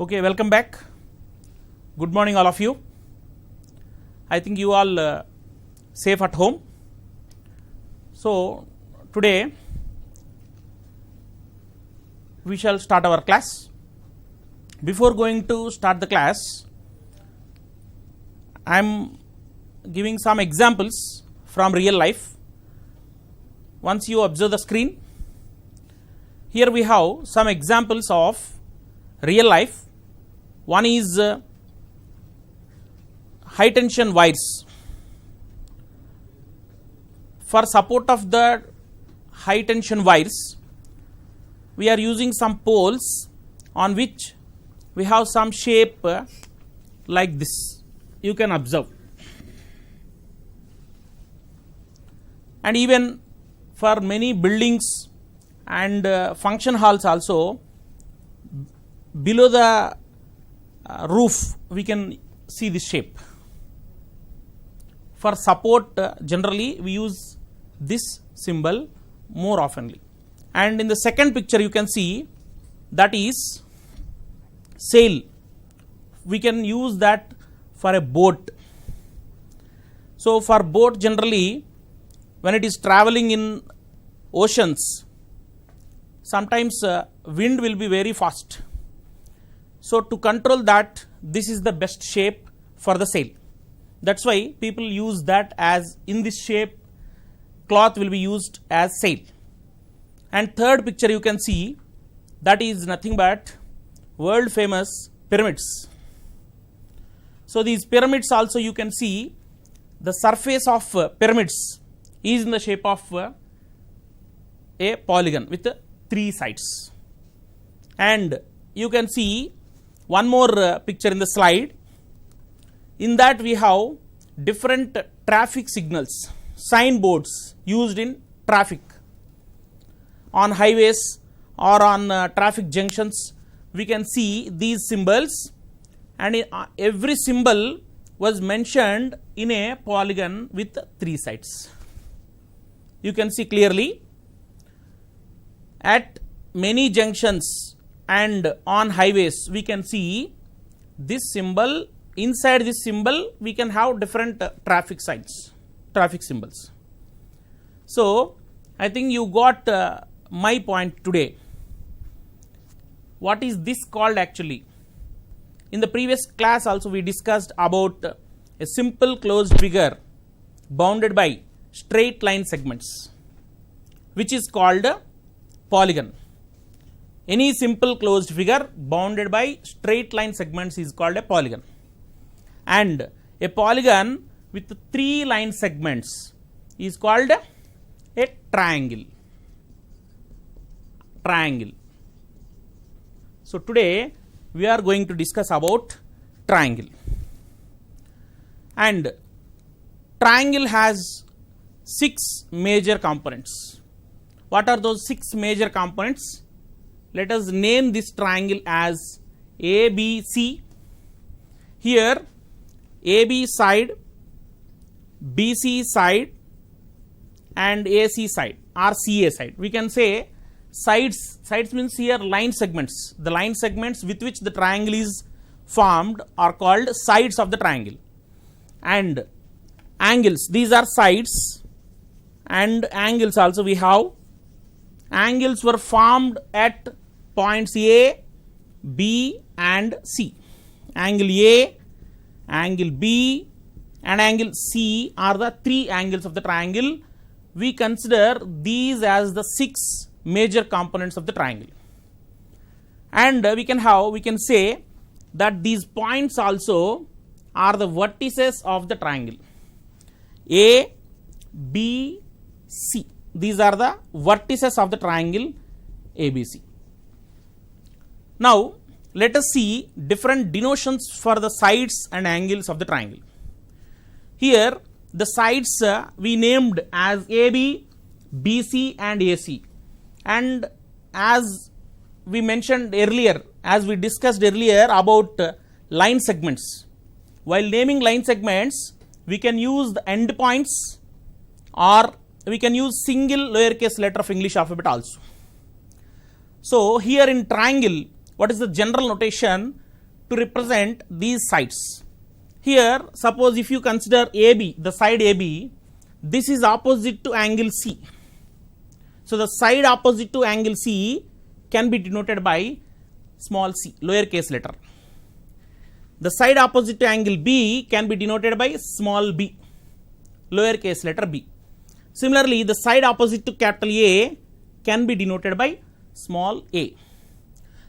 Okay, welcome back. Good morning, all of you. I think you all safe at home. So today we shall start our class. Before going to start the class, I am giving some examples from real life. Once you observe the screen, here we have some examples of real life. One is high tension wires. For support of the high tension wires, we are using some poles on which we have some shape like this. You can observe. And even for many buildings and function halls also, below the roof we can see this shape. For support generally we use this symbol more oftenly. And in the second picture you can see that is sail. We can use that for a boat. So for boat generally when it is traveling in oceans, sometimes wind will be very fast. So to control that, this is the best shape for the sail. That's why people use that as in this shape cloth will be used as sail. And third picture you can see that is nothing but world famous pyramids. So these pyramids also you can see the surface of pyramids is in the shape of a polygon with 3 sides. And you can see one more picture in the slide. In that we have different traffic signals, signboards used in traffic. On highways or on traffic junctions, we can see these symbols, and every symbol was mentioned in a polygon with 3 sides. You can see clearly at many junctions and on highways we can see this symbol. Inside this symbol we can have different traffic signs, traffic symbols. So I think you got my point today. What is this called actually? In the previous class also we discussed about a simple closed figure bounded by straight line segments, which is called a polygon. Any simple closed figure bounded by straight line segments is called a polygon. And a polygon with 3 line segments is called a triangle. Triangle. So today we are going to discuss about triangle. And triangle has 6 major components. What are those 6 major components? Let us name this triangle as ABC. Here AB side, BC side and AC side or CA side. We can say sides. Sides means here line segments. The line segments with which the triangle is formed are called sides of the triangle. And angles, these are sides, and angles also we have. Angles were formed at points A, B and C. Angle A, angle B and angle C are the 3 angles of the triangle. We consider these as the 6 major components of the triangle. And we can say that these points also are the vertices of the triangle. A, B, C. These are the vertices of the triangle ABC. Now let us see different denotions for the sides and angles of the triangle. Here the sides we named as AB, BC and AC. And as we mentioned earlier, as we discussed earlier about line segments, while naming line segments we can use the end points or we can use single lowercase letter of English alphabet also. So here in triangle, what is the general notation? to represent these sides. Here suppose if you consider AB, the side AB, this is opposite to angle C. So the side opposite to angle C can be denoted by small c, lowercase letter. The side opposite to angle B can be denoted by small b, lowercase letter b. Similarly, the side opposite to capital A can be denoted by small a.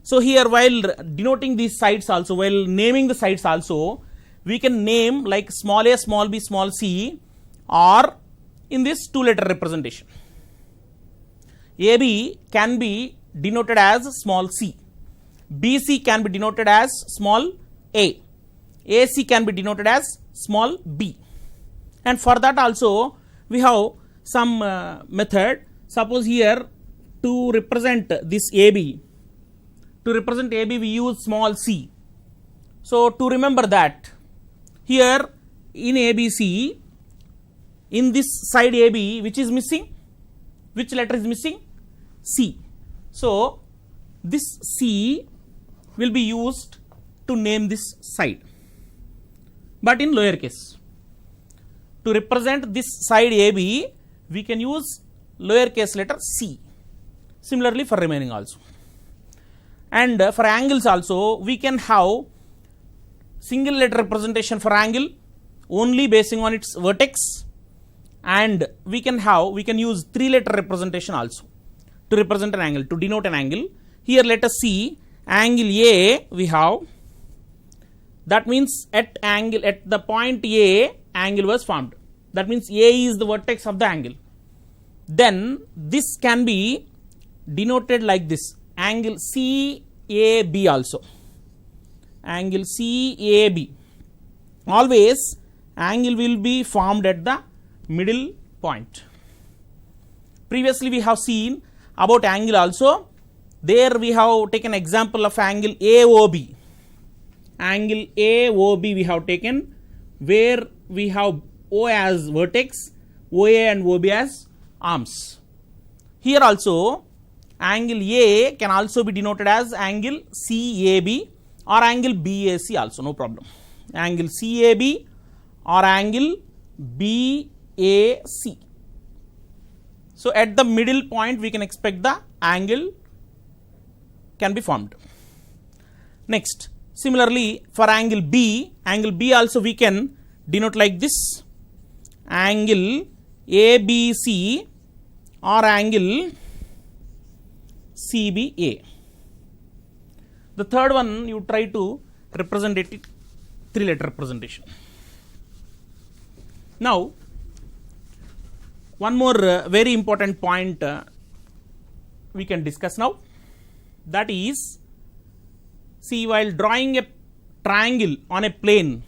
So here while denoting these sides also, while naming the sides also, we can name like small a, small b, small c, or in this two letter representation. AB can be denoted as small c, BC can be denoted as small a, AC can be denoted as small b. And for that also we have some method. Suppose here to represent this AB, we use small c. So to remember that, here in ABC, in this side AB, which is missing? Which letter is missing? C. So this C will be used to name this side, but in lowercase. To represent this side AB, we can use lowercase letter c. Similarly for remaining also. And for angles also, we can have single letter representation for angle only basing on its vertex, and we can use three letter representation also to represent an angle, to denote an angle. Here let us see angle A we have, that means at the point A, angle was formed. That means A is the vertex of the angle. Then this can be denoted like this, angle CAB also. Angle CAB. Always angle will be formed at the middle point. Previously we have seen about angle also. There we have taken example of angle AOB. Angle AOB we have taken, where we have O as vertex, OA and OB as arms. Here also angle A can also be denoted as angle CAB or angle BAC also, no problem. Angle CAB or angle BAC. So at the middle point we can expect the angle can be formed. Next, similarly for angle B also we can denote like this, angle ABC or angle CBA. The third one you try to represent it three letter representation. Now one more very important point we can discuss now, that is, see, while drawing a triangle on a plane,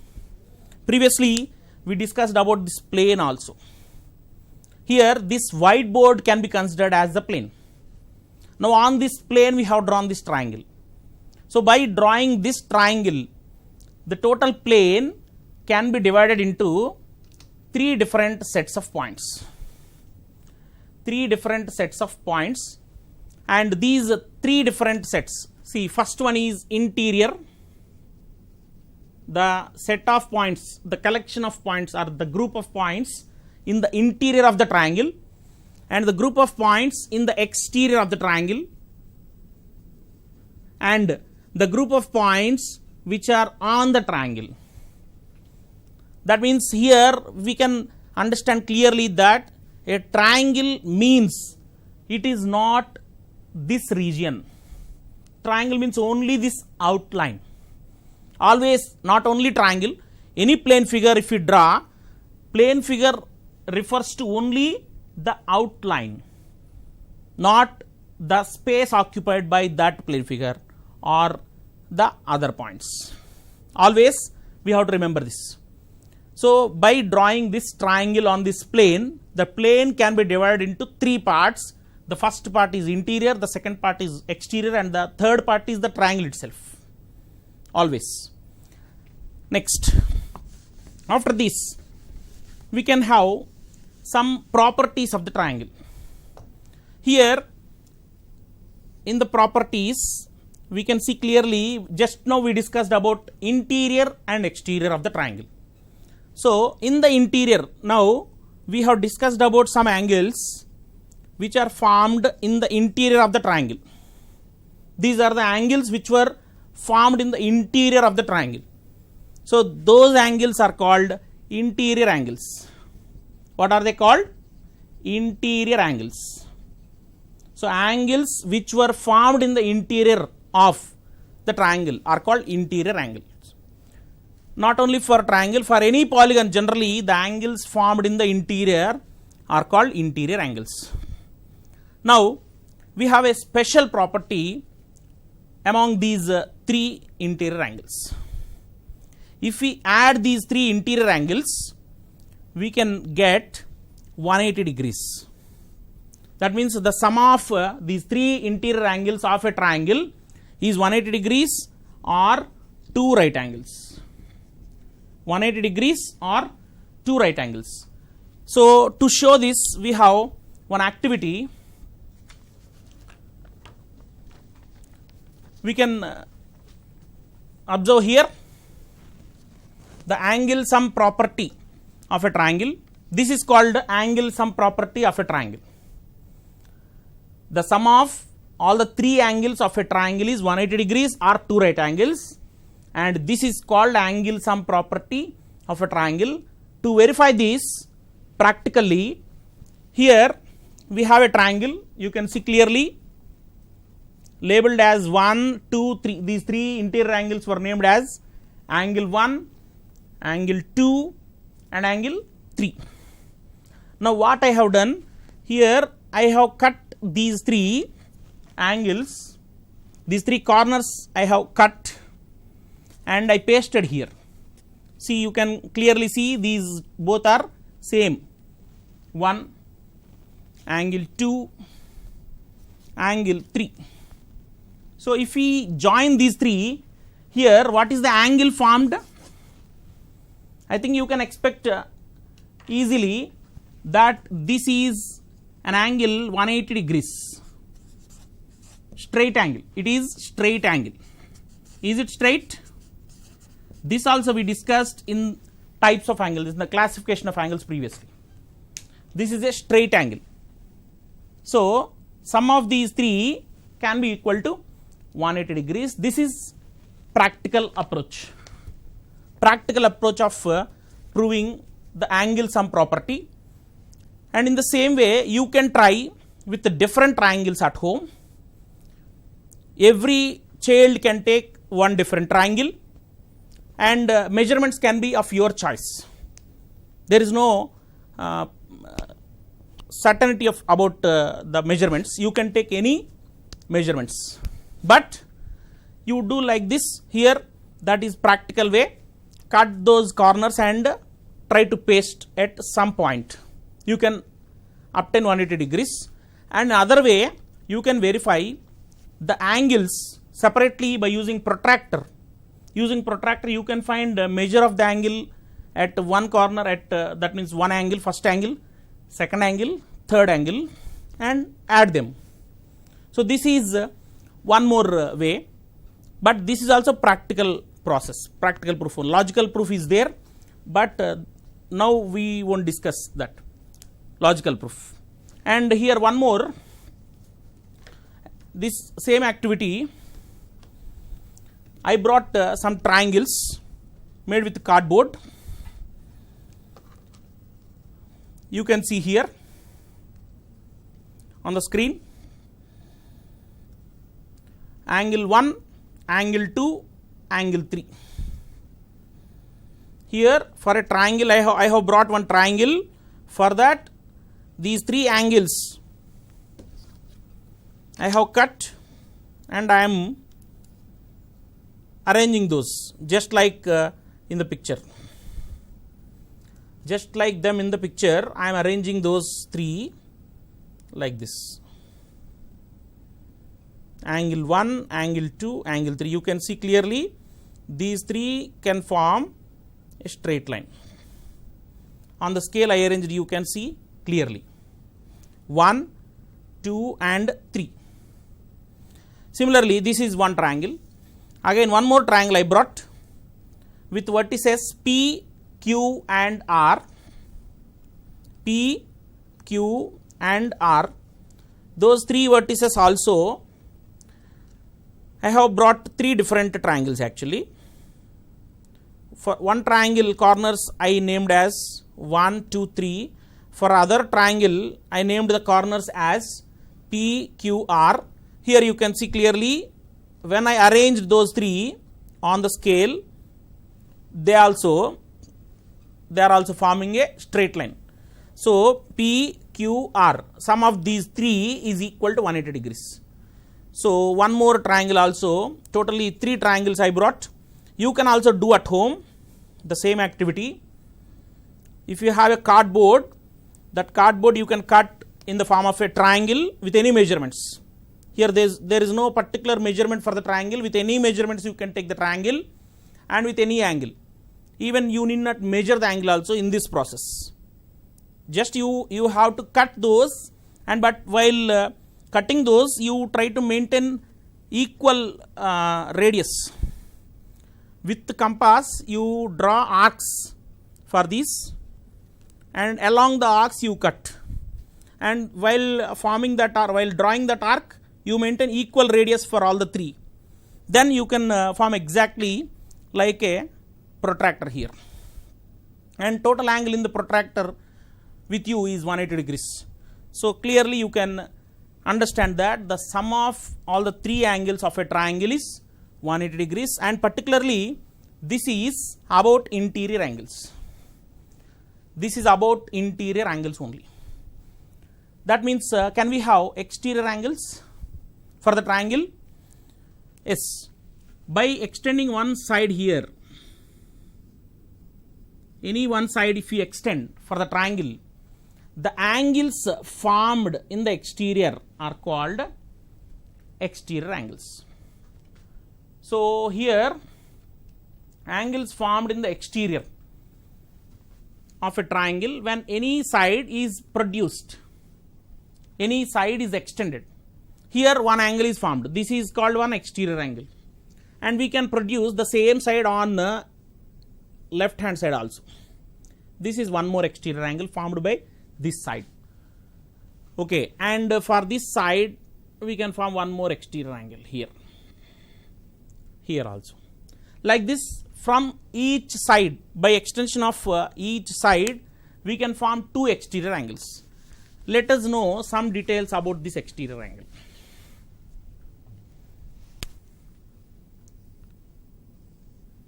previously we discussed about this plane also. Here this whiteboard can be considered as the plane. Now on this plane we have drawn this triangle. So by drawing this triangle, the total plane can be divided into three different sets of points. And these three different sets, see, first one is interior. The set of points, the collection of points, or the group of points in the interior of the triangle, and the group of points in the exterior of the triangle, and the group of points which are on the triangle. That means here we can understand clearly that a triangle means it is not this region. Triangle means only this outline. Always not only triangle, any plane figure if you draw, plane figure refers to only the outline, not the space occupied by that plane figure or the other points. Always we have to remember this. So by drawing this triangle on this plane, the plane can be divided into three parts. The first part is interior, the second part is exterior, and the third part is the triangle itself. Always. Next, after this we can have some properties of the triangle. Here in the properties we can see clearly, just now we discussed about interior and exterior of the triangle. So in the interior, now we have discussed about some angles which are formed in the interior of the triangle. These are the angles which were formed in the interior of the triangle. So those angles are called interior angles. What are they called? Interior angles. So angles which were formed in the interior of the triangle are called interior angles. Not only for triangle, for any polygon, generally the angles formed in the interior are called interior angles. Now we have a special property among these three interior angles. If we add these three interior angles, we can get 180 degrees. That means the sum of these three interior angles of a triangle is 180 degrees or two right angles. 180 degrees or two right angles. So to show this, we have one activity. We can observe here the angle sum property of a triangle. This is called angle sum property of a triangle. The sum of all the three angles of a triangle is 180 degrees or two right angles, and this is called angle sum property of a triangle. To verify this practically, here we have a triangle. You can see clearly labeled as 1, 2, 3. These three interior angles were named as angle 1, angle 2 and angle 3. Now what I have done here, I have cut these three angles, these three corners I have cut and I pasted here. See, you can clearly see these both are same. 1, angle 2, angle 3. So if we join these three, here what is the angle formed? I think you can expect easily that this is an angle 180 degrees. Straight angle. It is straight angle. Is it straight? This also we discussed in types of angles, in the classification of angles previously. This is a straight angle. So sum of these three can be equal to 180 degrees. This is practical approach. Practical approach of proving the angle sum property. And in the same way, you can try with the different triangles at home. Every child can take one different triangle and measurements can be of your choice. There is no certainty of about the measurements. You can take any measurements, but you do like this here. That is practical way. Cut those corners and try to paste at some point. You can obtain 180 degrees, and other way you can verify the angles separately by using protractor. Using protractor you can find a measure of the angle at one corner at that means one angle, first angle, second angle, third angle, and add them. So this is one more way, but this is also practical process, practical proof. Logical proof is there, but now we won't discuss that logical proof. And here one more, this same activity, I brought some triangles made with cardboard. You can see here on the screen angle 1, angle 2, angle 3. Here for a triangle I have brought one triangle. For that, these three angles I have cut and I am arranging those just like in the picture. Just like them in the picture, I am arranging those three like this. Angle 1, angle 2, angle 3. You can see clearly these three can form a straight line. On the scale I arranged, you can see clearly 1, 2 and 3. Similarly, this is one triangle. Again, one more triangle I brought with vertices P, Q and R. P, Q and R. Those three vertices also, I have brought three different triangles actually. For one triangle, corners I named as 1, 2, 3. For other triangle, I named the corners as P, Q, R. Here you can see clearly, when I arranged those three on the scale, they are also forming a straight line. So P, Q, R, sum of these three is equal to 180 degrees. So one more triangle also, totally three triangles I brought. You can also do at home the same activity. If you have a cardboard, that cardboard you can cut in the form of a triangle with any measurements. Here there is no particular measurement for the triangle. With any measurements you can take the triangle, and with any angle. Even you need not measure the angle also in this process. Just you have to cut those, and but while cutting those, you try to maintain equal radius. With the compass you draw arcs for this, and along the arcs you cut, and while forming that arc, while drawing that arc, you maintain equal radius for all the three. Then you can form exactly like a protractor here, and total angle in the protractor with you is 180 degrees. So clearly you can understand that the sum of all the three angles of a triangle is 180 degrees, and particularly this is about interior angles. This is about interior angles only. That means can we have exterior angles for the triangle? Yes. By extending one side here, any one side if we extend for the triangle, the angles formed in the exterior are called exterior angles. So here angles formed in the exterior of a triangle, when any side is produced, any side is extended, here one angle is formed. This is called one exterior angle, and we can produce the same side on the left hand side also. This is one more exterior angle formed by this side. Okay, and for this side we can form one more exterior angle here also. Like this, from each side, by extension of each side, we can form two exterior angles. Let us know some details about this exterior angle.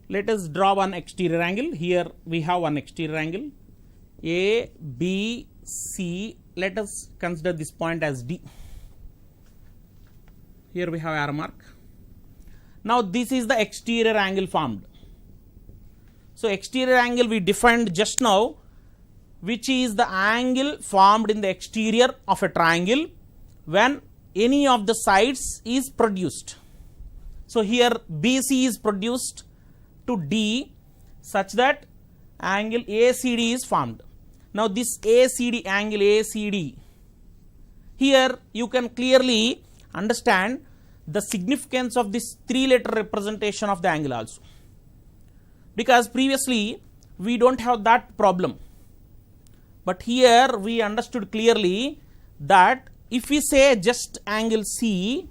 Let us draw one exterior angle. Here we have one exterior angle, A, B, C. Let us consider this point as D. Here we have arrow mark. Now this is the exterior angle formed. So exterior angle we defined just now, which is the angle formed in the exterior of a triangle when any of the sides is produced. So here BC is produced to D such that angle ACD is formed. Now this ACD, angle ACD, here you can clearly understand the significance of this three-letter representation of the angle also, because previously we don't have that problem, but here we understood clearly that if we say just angle C,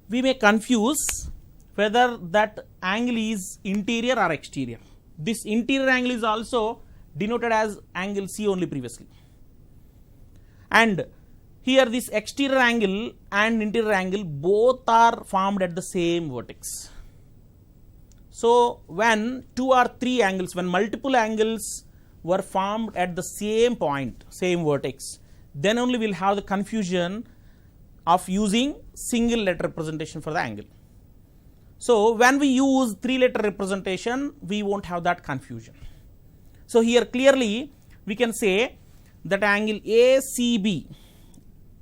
we may confuse whether that angle is interior or exterior. This interior angle is also denoted as angle C only previously, and here this exterior angle and interior angle both are formed at the same vertex. So when two or three angles, when multiple angles were formed at the same point, same vertex, then only we'll have the confusion of using single letter representation for the angle. So when we use three-letter representation, we won't have that confusion. So here clearly we can say that angle ACB,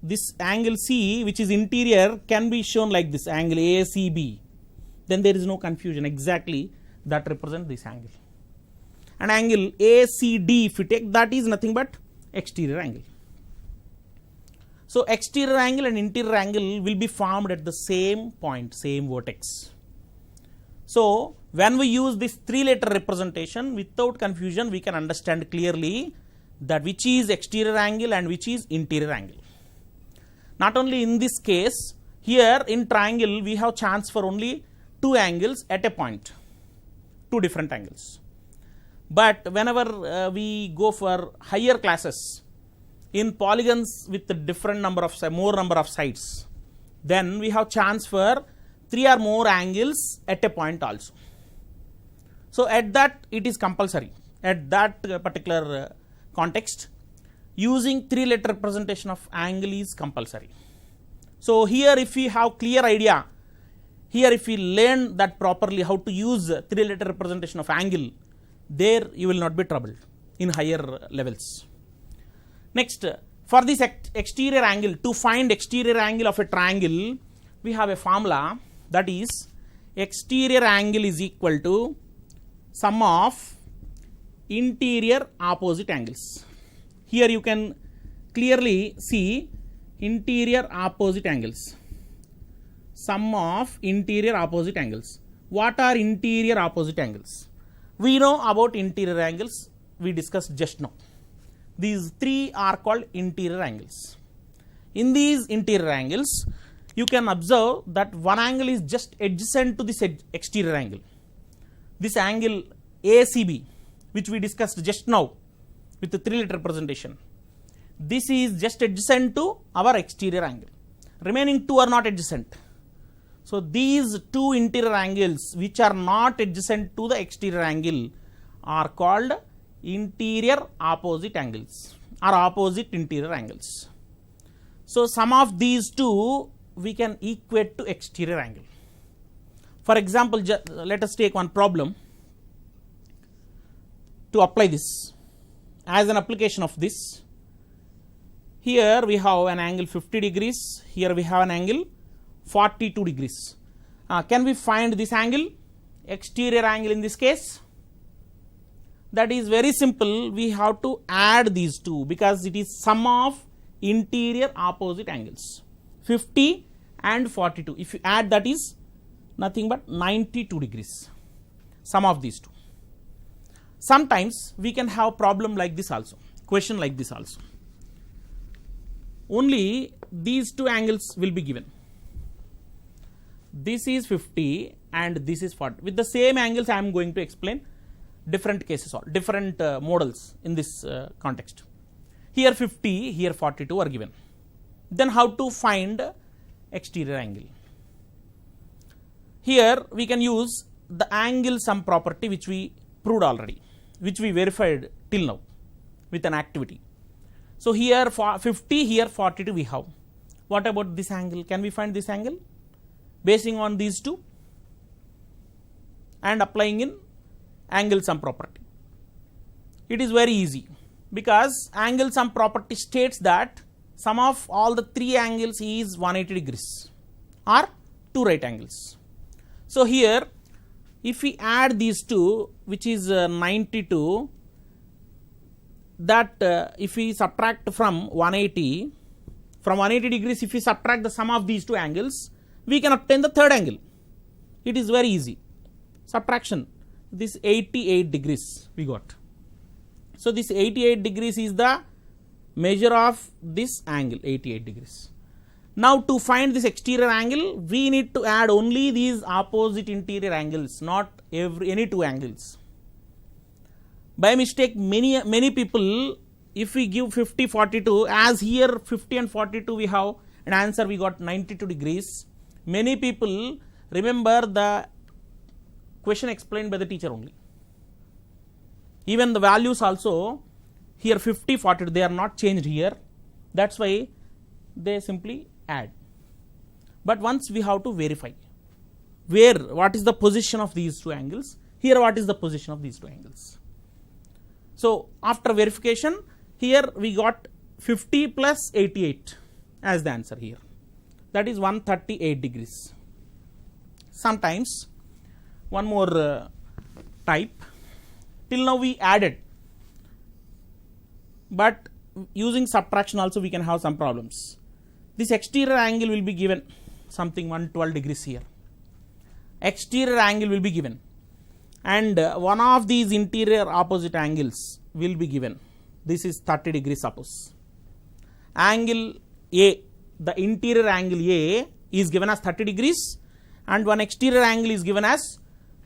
this angle C which is interior, can be shown like this, angle ACB. Then there is no confusion, exactly that represents this angle. And angle ACD, if we take, that is nothing but exterior angle. So exterior angle and interior angle will be formed at the same point, same vertex. So when we use this 3-letter representation, without confusion we can understand clearly that which is exterior angle and which is interior angle. Not only in this case, here in triangle we have chance for only 2 angles at a point, 2 different angles. But whenever we go for higher classes in polygons with the different number of more number of sides, then we have chance for 3 or more angles at a point also. So at that it is compulsory, at that particular context, using 3-letter representation of angle is compulsory. So here if we have clear idea, here if we learn that properly how to use 3-letter representation of angle, there you will not be troubled in higher levels. Next, for this exterior angle, to find exterior angle of a triangle, we have a formula, that is exterior angle is equal to sum of interior opposite angles. Here you can clearly see interior opposite angles, sum of interior opposite angles. What are interior opposite angles? We know about interior angles, we discussed just now. These 3 are called interior angles. In these interior angles, you can observe that one angle is just adjacent to this exterior angle. This angle ACB, which we discussed just now with the 3-letter representation, this is just adjacent to our exterior angle. Remaining 2 are not adjacent. So these 2 interior angles which are not adjacent to the exterior angle are called interior opposite angles or opposite interior angles. So sum of these 2 we can equate to exterior angle. For example, let us take one problem to apply this. As an application of this, here we have an angle 50 degrees, here we have an angle 42 degrees. Can we find this angle, exterior angle in this case? That is very simple, we have to add these 2 because it is sum of interior opposite angles, 50 and 42. If you add, that is nothing but 92 degrees, sum of these 2. Sometimes we can have problem like this also, question like this also. Only these 2 angles will be given. This is 50 and this is 40. With the same angles I am going to explain different cases or different models in this context. Here 50, here 42 are given. Then how to find exterior angle? Here we can use the angle sum property which we proved already, which we verified till now with an activity. So here for 50, here 42 we have. What about this angle? Can we find this angle? Basing on these 2 and applying in angle sum property. It is very easy because angle sum property states that sum of all the 3 angles is 180 degrees or 2 right angles. So here if we add these 2, which is 92, that if we subtract from 180 degrees, if we subtract the sum of these 2 angles, we can obtain the 3rd angle. It is very easy. Subtraction, this 88 degrees we got. So this 88 degrees is the measure of this angle, 88 degrees. Now to find this exterior angle, we need to add only these opposite interior angles, not any 2 angles. By mistake, many people, if we give 50, 42, as here 50 and 42 we have an answer, we got 92 degrees. Many people remember the question explained by the teacher only. Even the values also, here 50, 42, they are not changed here. That's why they simply add. But once we have to verify what is the position of these 2 angles, here what is the position of these 2 angles. So after verification, here we got 50 plus 88 as the answer here. That is 138 degrees. Sometimes one more type. Till now we added, but using subtraction also we can have some problems. this exterior angle will be given something 112 degrees here. Exterior angle will be given, and one of these interior opposite angles will be given. This is 30 degrees suppose. Angle A, the interior angle A is given as 30 degrees, and one exterior angle is given as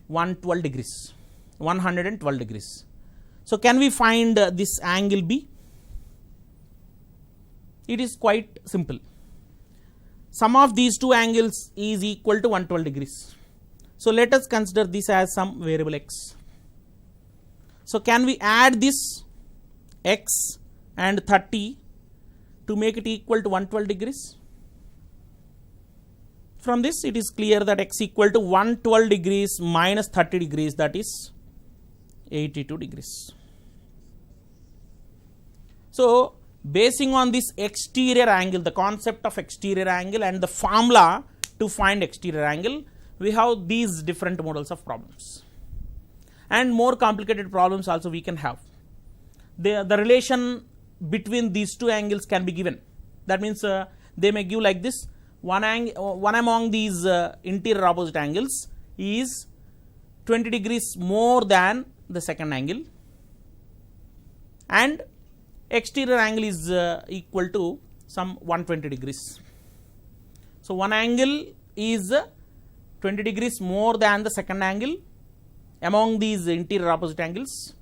112 degrees, 112 degrees. So can we find this angle B? It is quite simple. Sum of these two angles is equal to 112 degrees. So let us consider this as some variable x. So can we add this x and 30 to make it equal to 112 degrees? From this it is clear that x equal to 112 degrees minus 30 degrees, that is 82 degrees. So basing on this exterior angle, the concept of exterior angle and the formula to find exterior angle, we have these different models of problems, and more complicated problems also we can have. The relation between these two angles can be given. That means they may give like this: one among these interior opposite angles is 20 degrees more than the second angle, and exterior angle is equal to some 120 degrees. So one angle is 20 degrees more than the second angle among these interior opposite angles,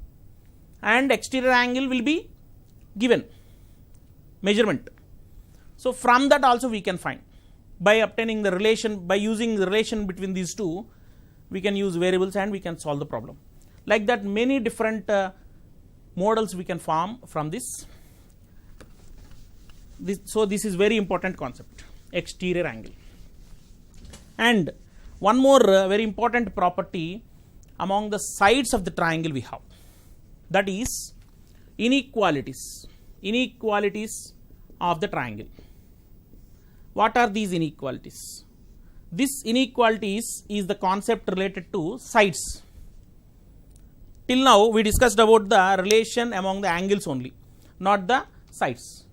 and exterior angle will be given measurement. So from that also we can find, by obtaining the relation, by using the relation between these two, we can use variables and we can solve the problem. Like that, many different models we can form from this. So this is very important concept, exterior angle. And one more very important property among the sides of the triangle we have, that is inequalities of the triangle. What are these inequalities? This inequalities is the concept related to sides. Till now we discussed about the relation among the angles only, not the sides.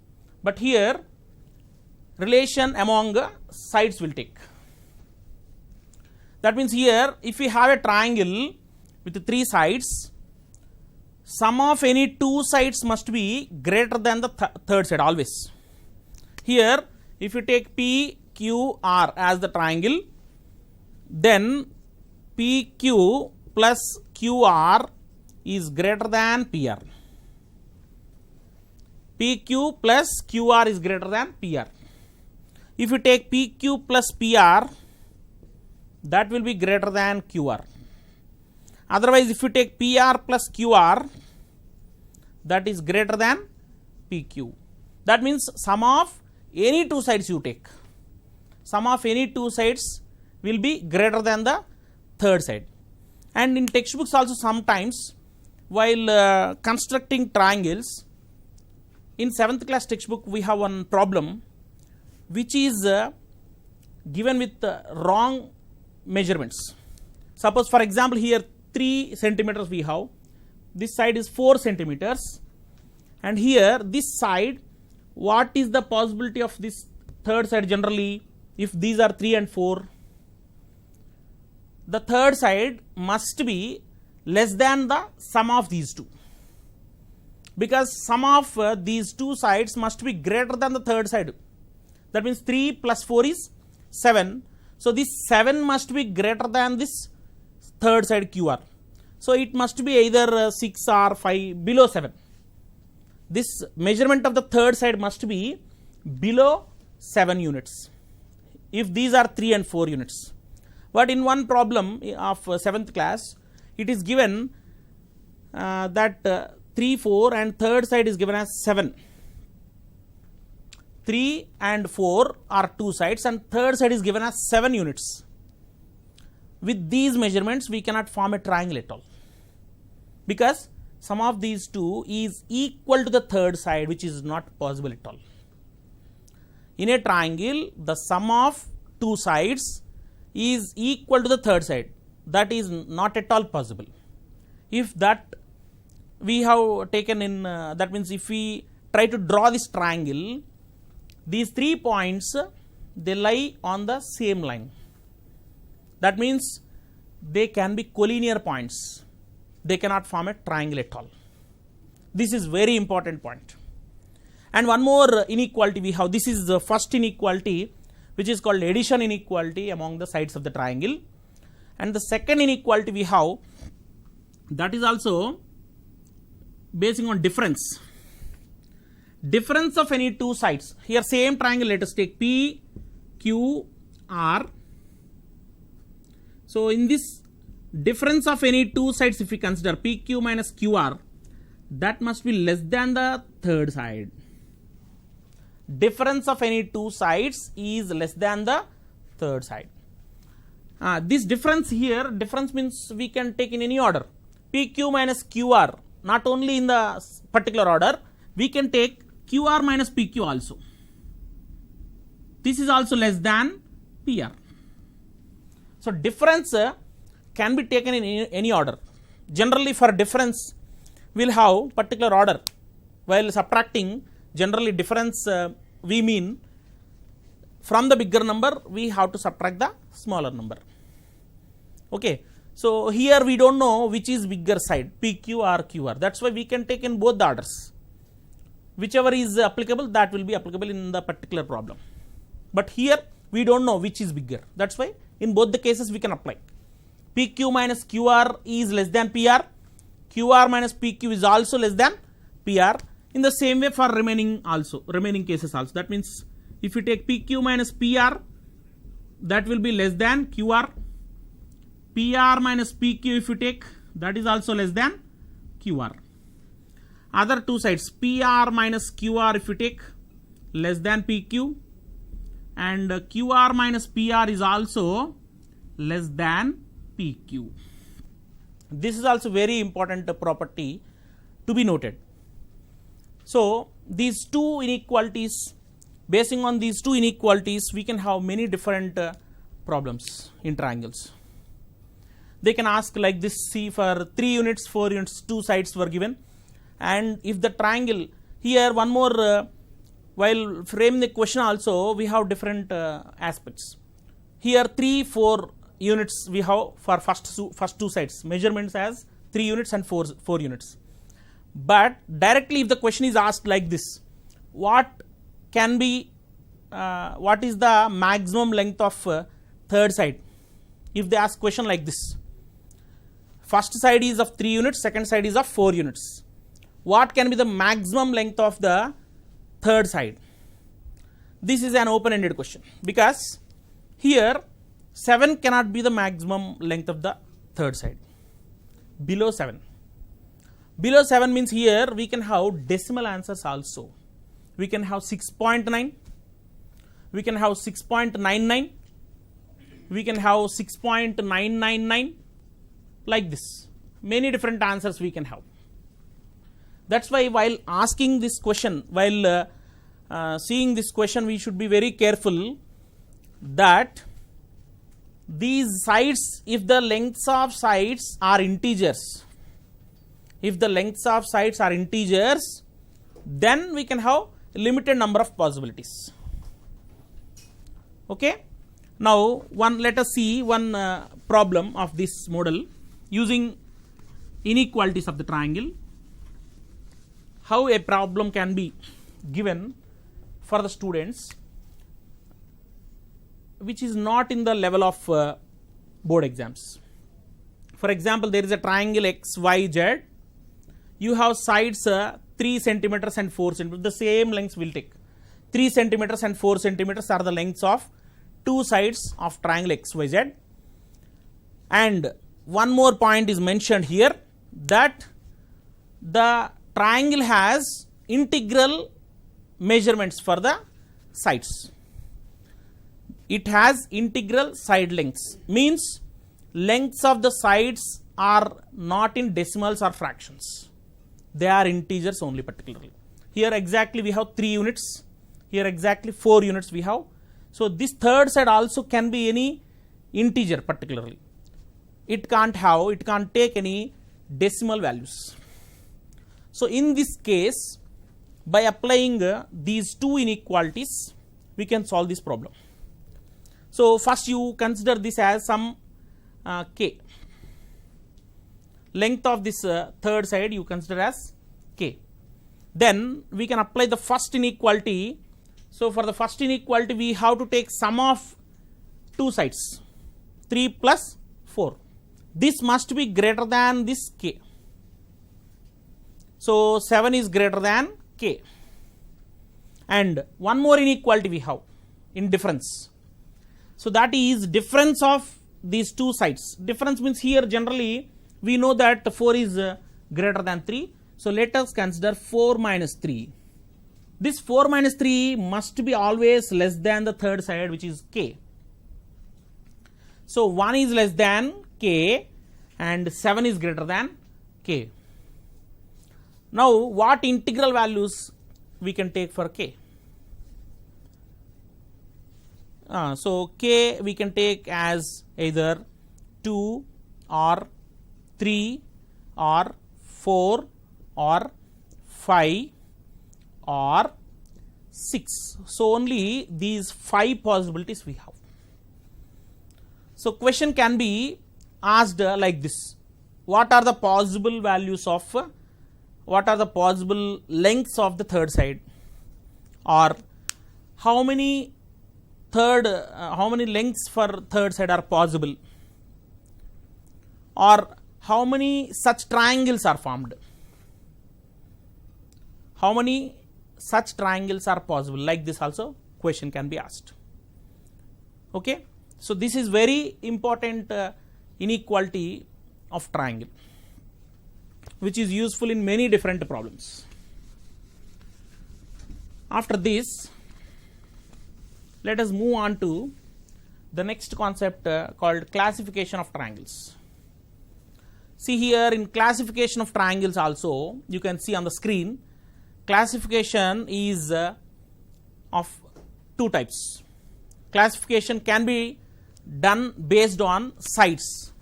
But here relation among sides will take. That means here if we have a triangle with three sides, sum of any two sides must be greater than the third side always. Here if you take PQR as the triangle, then PQ plus QR is greater than PR. PQ plus QR is greater than PR. If you take PQ plus PR, that will be greater than QR. Otherwise, if you take PR plus QR, that is greater than PQ. That means sum of any two sides you take, sum of any two sides will be greater than the third side. And in textbooks also sometimes while constructing triangles, in 7th class textbook we have one problem which is given with wrong measurements. Suppose for example here 3 centimeters we have, this side is 4 centimeters, and here this side, what is the possibility of this third side generally? If these are 3 and 4, the third side must be less than the sum of these two, because sum of these two sides must be greater than the third side. That means 3 plus 4 is 7. So this 7 must be greater than this third side QR. So it must be either 6 or 5 below 7. This measurement of the third side must be below 7 units if these are 3 and 4 units. But in one problem of 7th class, it is given that 3, 4 and third side is given as 7. 3 and 4 are two sides and third side is given as 7 units. With these measurements we cannot form a triangle at all, because sum of these two is equal to the third side, which is not possible at all. In a triangle, the sum of two sides is equal to the third side. That is not at all possible. If that we have taken in, that means if we try to draw this triangle, these 3 points, they lie on the same line. That means they can be collinear points. They cannot form a triangle at all. This is very important point. And one more inequality we have. This is the first inequality, which is called addition inequality among the sides of the triangle. And the second inequality we have, that is also basing on difference. Difference of any two sides. Here same triangle, let us take P, Q, R. So in this difference of any two sides, if we consider PQ minus QR, that must be less than the third side. Difference of any two sides is less than the third side. This difference here, difference means we can take in any order. PQ minus QR, not only in the particular order, we can take QR minus PQ also. This is also less than PR. So difference can be taken in any order. Generally for difference, we will have particular order. While subtracting, generally difference we mean from the bigger number we have to subtract the smaller number. Okay. So here we don't know which is bigger side, PQ or QR. That's why we can take in both the orders. Whichever is applicable, that will be applicable in the particular problem. But here we don't know which is bigger. That's why in both the cases we can apply. PQ minus QR is less than PR. QR minus PQ is also less than PR. In the same way for remaining cases also. That means if you take PQ minus PR, that will be less than QR. PR minus PQ if you take, that is also less than QR. Other two sides, PR minus QR if you take, less than PQ, and QR minus PR is also less than PQ. This is also very important property to be noted. So these two inequalities, basing on these two inequalities, we can have many different problems in triangles. They can ask like this, see for 3 units, 4 units, 2 sides were given, and if the triangle, here one more, while framing the question also, we have different aspects. Here 3, 4 units we have for first two sides, measurements as 3 units and 4 units. But directly if the question is asked like this, what is the maximum length of third side? If they ask question like this, first side is of 3 units, second side is of 4 units. What can be the maximum length of the third side? This is an open-ended question, because here 7 cannot be the maximum length of the third side. Below 7. Below 7 means here we can have decimal answers also. We can have 6.9, we can have 6.99, we can have 6.999, like this. Many different answers we can have. That's why while asking this question, while seeing this question, we should be very careful that these sides, if the lengths of sides are integers, then we can have limited number of possibilities. Okay. Now let us see one problem of this model using inequalities of the triangle. How a problem can be given for the students which is not in the level of board exams. For example, there is a triangle XYZ. You have sides 3 centimeters and 4 centimeters. The same lengths will take. 3 centimeters and 4 centimeters are the lengths of two sides of triangle XYZ. And one more point is mentioned here, that the triangle has integral measurements for the sides. It has integral side lengths, means lengths of the sides are not in decimals or fractions. They are integers only particularly. Here exactly we have 3 units, here exactly 4 units we have. So this third side also can be any integer particularly. It can't take any decimal values. So in this case, by applying these two inequalities, we can solve this problem. So first you consider this as some k. Length of this third side you consider as k. Then we can apply the first inequality. So for the first inequality we have to take sum of two sides, 3 plus 4. This must be greater than this k. So 7 is greater than k. And one more inequality we have in difference. So that is difference of these two sides. Difference means here generally we know that 4 is greater than 3. So let us consider 4 minus 3. This 4 minus 3 must be always less than the third side, which is k. So 1 is less than k and 7 is greater than k. Now what integral values we can take for k? So k we can take as either 2 or 3 or 4 or 5 or 6. So only these 5 possibilities we have. So question can be asked like this: what are the possible values of, what are the possible lengths of the third side, or how many lengths for third side are possible, or how many such triangles are formed, how many such triangles are possible. Like this also question can be asked. Okay, so this is very important inequality of triangle, which is useful in many different problems. After this, let us move on to the next concept called classification of triangles. See here, in classification of triangles also, you can see on the screen, classification is of two types. Classification can be done based on sides.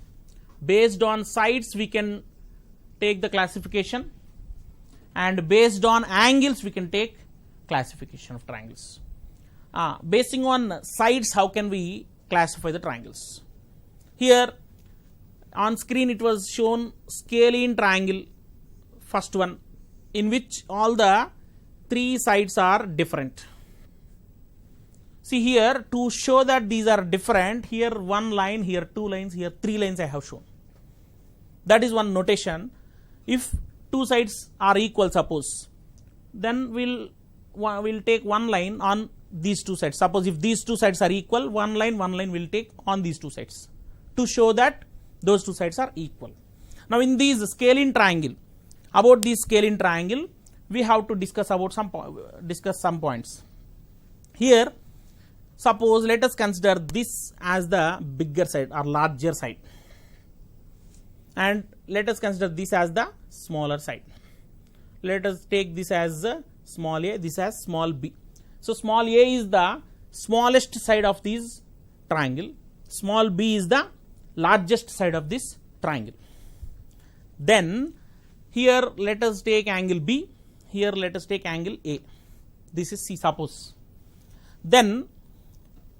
Based on sides we can take the classification, and based on angles we can take classification of triangles. Basing on sides, how can we classify the triangles? Here on screen it was shown scalene triangle, first one, in which all the three sides are different. See here, to show that these are different, here one line, here two lines, here three lines I have shown. That is one notation. If two sides are equal, suppose, then we'll take one line on these two sides. Suppose if these two sides are equal, one line will take on these two sides to show that those two sides are equal. Now in this scalene triangle, about this scalene triangle, we have to discuss some points. Here, suppose let us consider this as the bigger side or larger side, and let us consider this as the smaller side. Let us take this as small a, this as small b. So small a is the smallest side of this triangle, small b is the largest side of this triangle. Then here let us take angle b, here let us take angle a. This is C, suppose. Then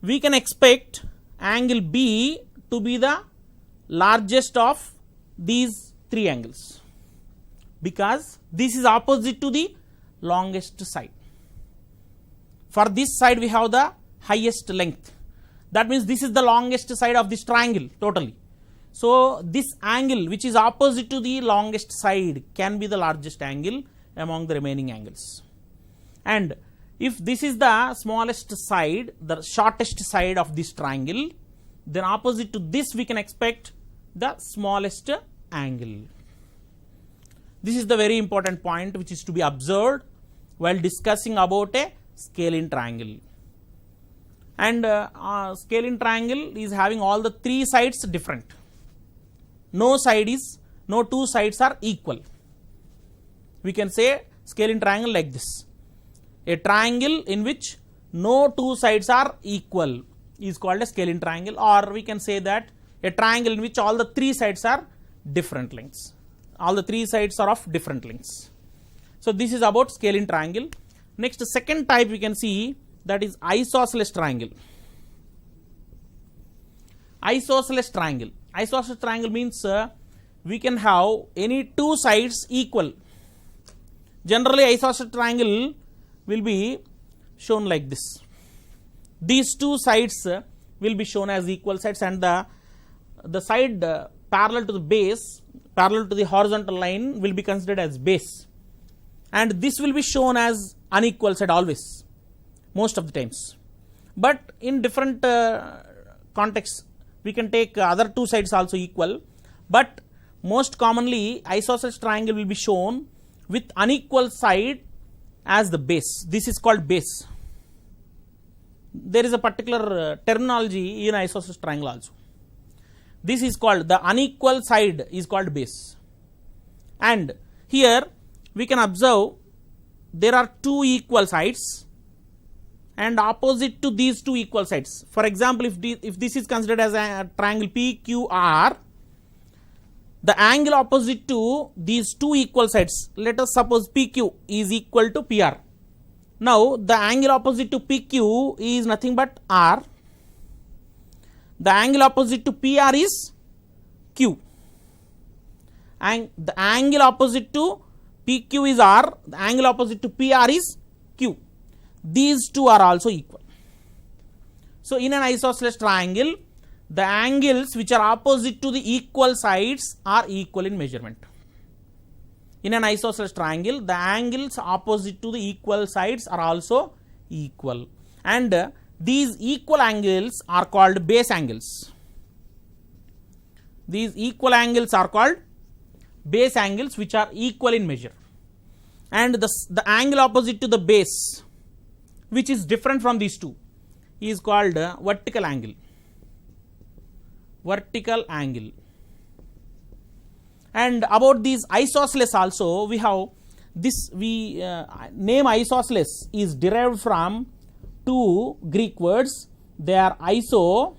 we can expect angle b to be the largest of these three angles, because this is opposite to the longest side. For this side we have the highest length. That means this is the longest side of this triangle totally. So this angle which is opposite to the longest side can be the largest angle among the remaining angles. And if this is the smallest side, the shortest side of this triangle, then opposite to this we can expect the smallest angle. This is the very important point which is to be observed while discussing about a scalene triangle. And scalene triangle is having all the three sides different. No two sides are equal. We can say scalene triangle like this: a triangle in which no two sides are equal is called a scalene triangle, or we can say that a triangle in which all the three sides are different lengths. All the three sides are of different lengths. So this is about scalene triangle. Next, second type we can see that is isosceles triangle. Isosceles triangle. Isosceles triangle means we can have any two sides equal. Generally, isosceles triangle will be shown like this. These two sides will be shown as equal sides, and the side parallel to the base, parallel to the horizontal line, will be considered as base, and this will be shown as unequal side always, most of the times. But in different contexts, we can take other two sides also equal, but most commonly isosceles triangle will be shown with unequal side as the base. This is called base. There is a particular terminology in isosceles triangle also. This is called, the unequal side is called base. And here we can observe there are two equal sides and opposite to these two equal sides. For example, if this is considered as a triangle PQR, the angle opposite to these two equal sides, let us suppose PQ is equal to PR. Now the angle opposite to PQ is nothing but R. The angle opposite to PR is Q. And the angle opposite to PQ is R. The angle opposite to PR is Q. These two are also equal. So in an isosceles triangle, the angles which are opposite to the equal sides are equal in measurement. In an isosceles triangle, the angles opposite to the equal sides are also equal, and these equal angles are called base angles. These equal angles are called base angles, which are equal in measure, and the angle opposite to the base, which is different from these two, is called vertical angle. Vertical angle. And about these isosceles also, we have this, name isosceles is derived from two Greek words. They are iso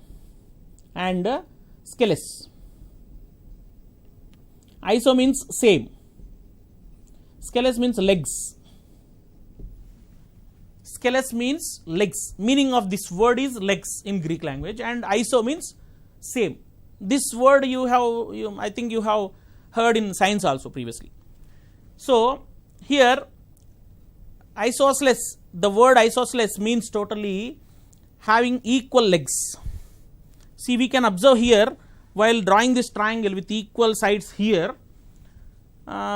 and skeles. Iso means same, skeles means legs. Skeles means legs. Meaning of this word is legs in Greek language, and iso means same. This word I think you have heard in science also previously. So here isosceles, the word isosceles means totally having equal legs. See, we can observe here while drawing this triangle with equal sides here,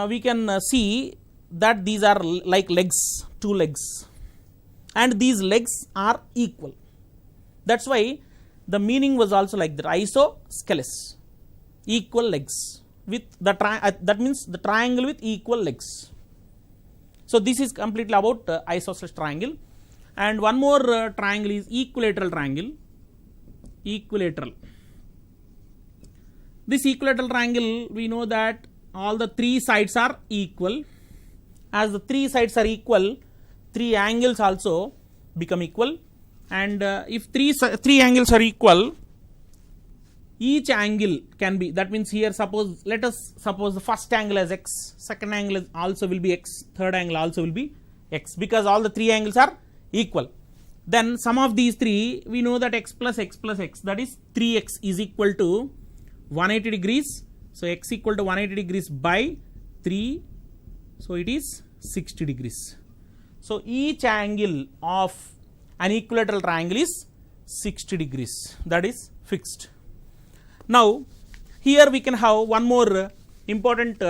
we can see that these are like legs, two legs, and these legs are equal. That's why the meaning was also like that, isosceles, equal legs. With the that means the triangle with equal legs. So this is completely about isosceles triangle. And one more triangle is equilateral triangle. Equilateral. This equilateral triangle, we know that all the three sides are equal. As the three sides are equal, three angles also become equal. And if three angles are equal, each angle can be, that means here let us suppose the first angle as x, second angle also will be x, third angle also will be x, because all the three angles are equal. Then sum of these three, we know that x plus x plus x, that is 3x is equal to 180 degrees. So x equal to 180 degrees by 3, so it is 60 degrees. So each angle of an equilateral triangle is 60 degrees, that is fixed. Now here we can have one more important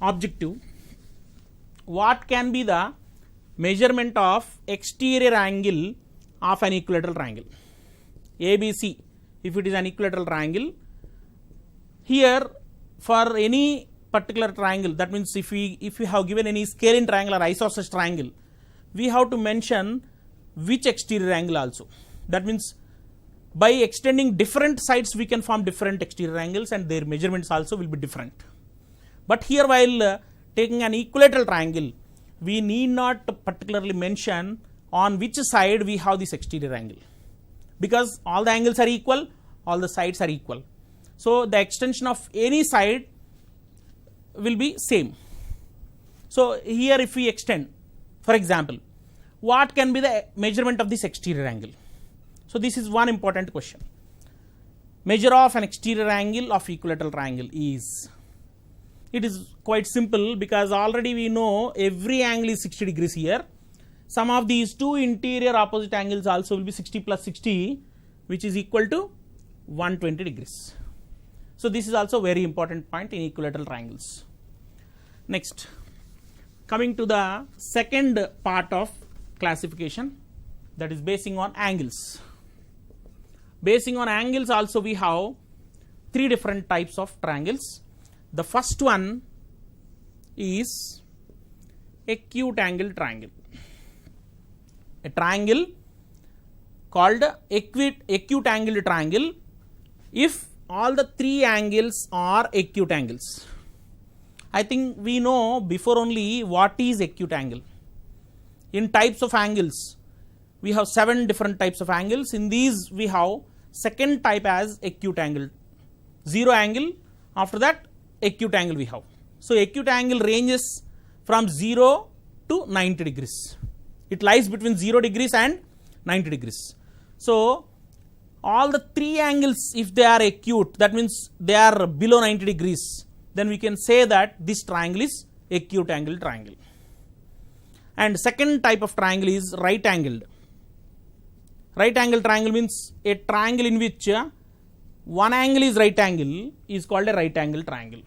objective. What can be the measurement of exterior angle of an equilateral triangle? ABC, if it is an equilateral triangle, here for any particular triangle, that means if we have given any scalene triangle or isosceles triangle, we have to mention which exterior angle also. That means by extending different sides we can form different exterior angles, and their measurements also will be different. But here while taking an equilateral triangle, we need not particularly mention on which side we have this exterior angle, because all the angles are equal, all the sides are equal. So the extension of any side will be same. So here if we extend, for example, what can be the measurement of this exterior angle? So this is one important question. Measure of an exterior angle of equilateral triangle is, it is quite simple because already we know every angle is 60 degrees here. Sum of these two interior opposite angles also will be 60 plus 60, which is equal to 120 degrees. So this is also very important point in equilateral triangles. Next, coming to the second part of classification, that is basing on angles. Basing on angles also we have three different types of triangles. The first one is acute angle triangle. A triangle called acute angle triangle if all the three angles are acute angles. I think we know before only what is acute angle. In types of angles, we have 7 different types of angles. In these we have second type as acute angle. 0 angle, after that acute angle we have. So acute angle ranges from 0 to 90 degrees. It lies between 0 degrees and 90 degrees. So all the three angles, if they are acute, that means they are below 90 degrees, then we can say that this triangle is acute angle triangle. And second type of triangle is right angled. Right angle triangle means a triangle in which one angle is right angle is called a right angle triangle.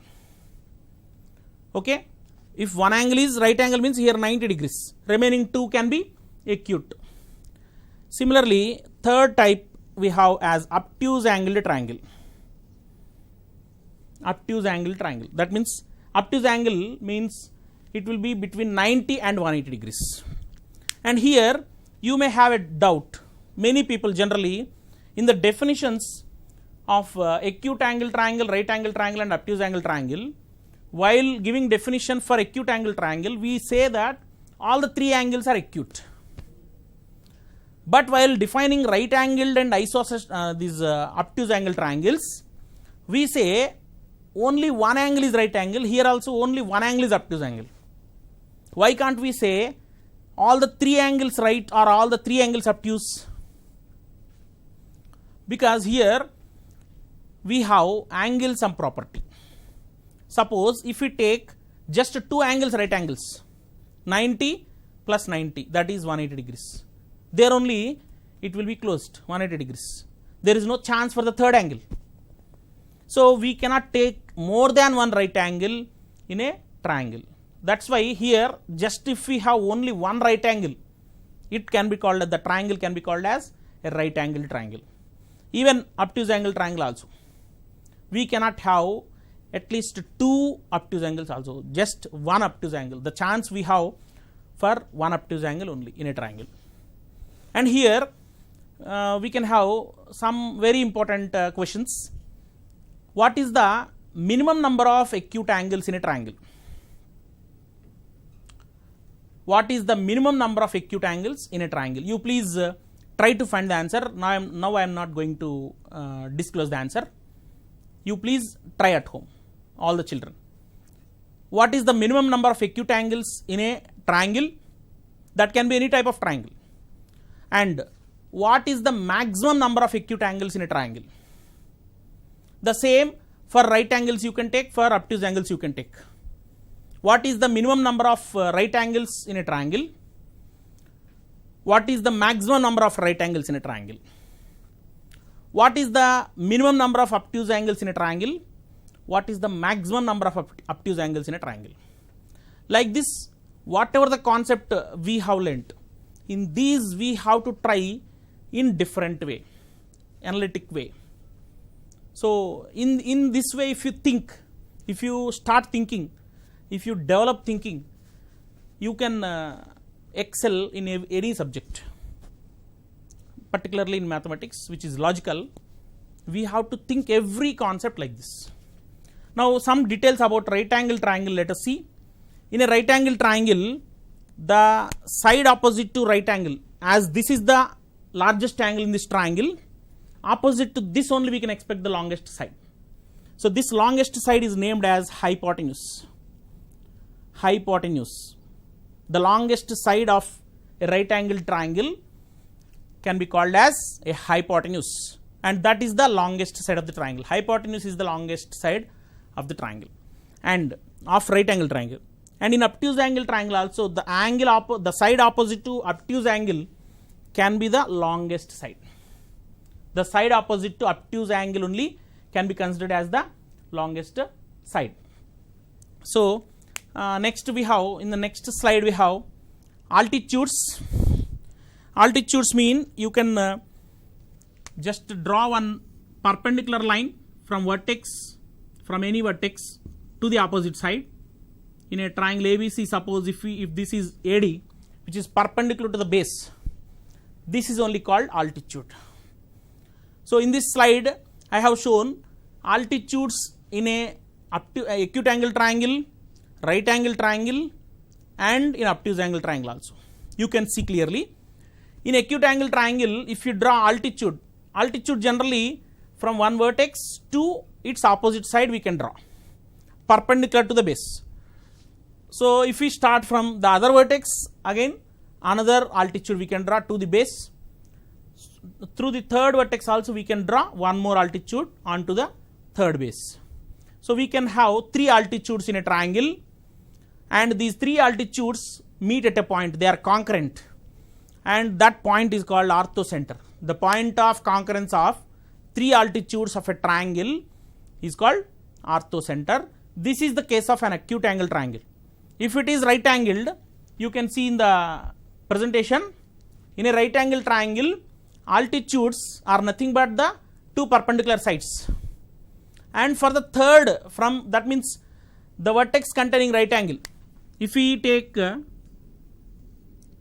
Okay, if one angle is right angle means here 90 degrees, remaining two can be acute. Similarly, third type we have as obtuse angled triangle. Obtuse angle triangle, that means obtuse angle means it will be between 90 and 180 degrees. And here you may have a doubt. Many people generally in the definitions of acute angle triangle, right angle triangle and obtuse angle triangle, while giving definition for acute angle triangle, we say that all the three angles are acute. But while defining right angled and these obtuse angle triangles, we say only one angle is right angle, here also only one angle is obtuse angle. Why can't we say all the three angles right or all the three angles obtuse? Because here we have angle sum property. Suppose if we take just two angles, right angles, 90 plus 90, that is 180 degrees. There only it will be closed 180 degrees. There is no chance for the third angle. So we cannot take more than one right angle in a triangle. That's why here just if we have only one right angle, it can be called, the triangle can be called as a right angle triangle. Even obtuse angle triangle also, we cannot have at least two obtuse angles also, just one obtuse angle. The chance we have for one obtuse angle only in a triangle. And here we can have some very important questions. What is the minimum number of acute angles in a triangle? What is the minimum number of acute angles in a triangle? You please try to find the answer. Now I am not going to disclose the answer. You please try at home, all the children. What is the minimum number of acute angles in a triangle? That can be any type of triangle. And what is the maximum number of acute angles in a triangle? The same for right angles you can take, for obtuse angles you can take. What is the minimum number of right angles in a triangle? What is the maximum number of right angles in a triangle? What is the minimum number of obtuse angles in a triangle? What is the maximum number of obtuse angles in a triangle? Like this, whatever the concept we have learnt, in these we have to try in different way, analytic way. So in this way, if you think, if you start thinking, if you develop thinking, you can excel in any subject, particularly in mathematics, which is logical. We have to think every concept like this. Now some details about right angle triangle, let us see. In a right angle triangle, the side opposite to right angle, as this is the largest angle in this triangle, opposite to this only we can expect the longest side. So this longest side is named as hypotenuse. Hypotenuse. The longest side of a right angled triangle can be called as a hypotenuse, and that is the longest side of the triangle. Hypotenuse is the longest side of the triangle and of right angle triangle. And in obtuse angle triangle also, the angle the side opposite to obtuse angle can be the longest side. The side opposite to obtuse angle only can be considered as the longest side. So next we have, in the next slide we have altitudes. Altitudes mean you can just draw one perpendicular line from any vertex to the opposite side. In a triangle ABC, suppose if this is AD, which is perpendicular to the base, this is only called altitude. So in this slide I have shown altitudes in a acute angle triangle, right angle triangle, and in obtuse angle triangle also. You can see clearly. In acute angle triangle, if you draw altitude generally from one vertex to its opposite side we can draw perpendicular to the base. So if we start from the other vertex, again another altitude we can draw to the base. Through the third vertex also we can draw one more altitude onto the third base. So we can have 3 altitudes in a triangle, and these 3 altitudes meet at a point, they are concurrent, and that point is called orthocenter. The point of concurrence of 3 altitudes of a triangle is called orthocenter. This is the case of an acute angle triangle. If it is right angled, you can see in the presentation, in a right angle triangle altitudes are nothing but the 2 perpendicular sides, and for the third, from that means the vertex containing right angle, if we take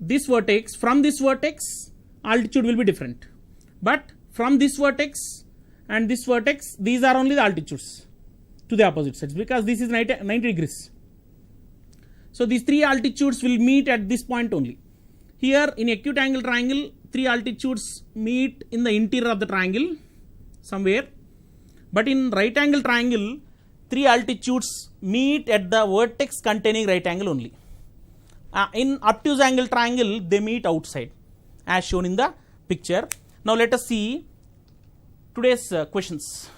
this vertex, from this vertex altitude will be different, but from this vertex and this vertex, these are only the altitudes to the opposite sides, because this is 90 degrees. So these 3 altitudes will meet at this point only. Here in acute angle triangle, 3 altitudes meet in the interior of the triangle somewhere, but in right angle triangle 3 altitudes meet at the vertex containing right angle only. In obtuse angle triangle they meet outside as shown in the picture. Now let us see today's questions.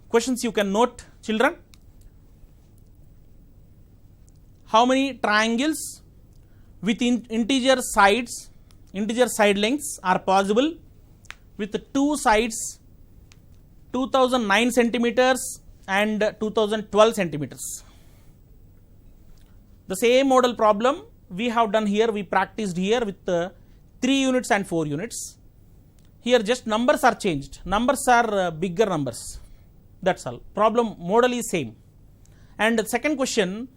Questions you can note, children. How many triangles with integer side lengths are possible with 2 sides 2009 centimeters and 2012 centimeters? The same model problem we have done here, we practiced here with 3 units and 4 units. Here just numbers are changed, numbers are bigger numbers, that's all. Problem model is same. And the second question,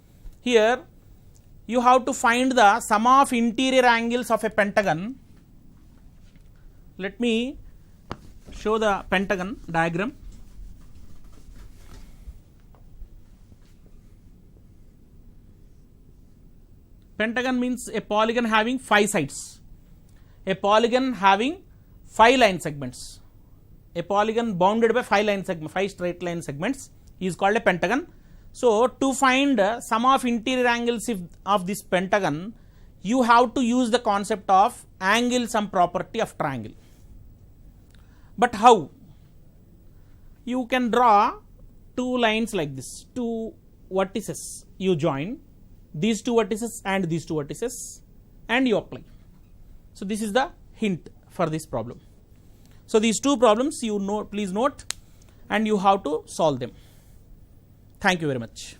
here you have to find the sum of interior angles of a pentagon. Let me show the pentagon diagram. Pentagon means a polygon having 5 sides, a polygon having 5 line segments, a polygon bounded by 5 straight line segments is called a pentagon. So to find sum of interior angles of this pentagon, you have to use the concept of angle sum property of triangle. But how? You can draw 2 lines like this, 2 vertices you join, these 2 vertices and these 2 vertices, and you apply. So this is the hint for this problem. So these 2 problems you know, please note, and you have to solve them. Thank you very much.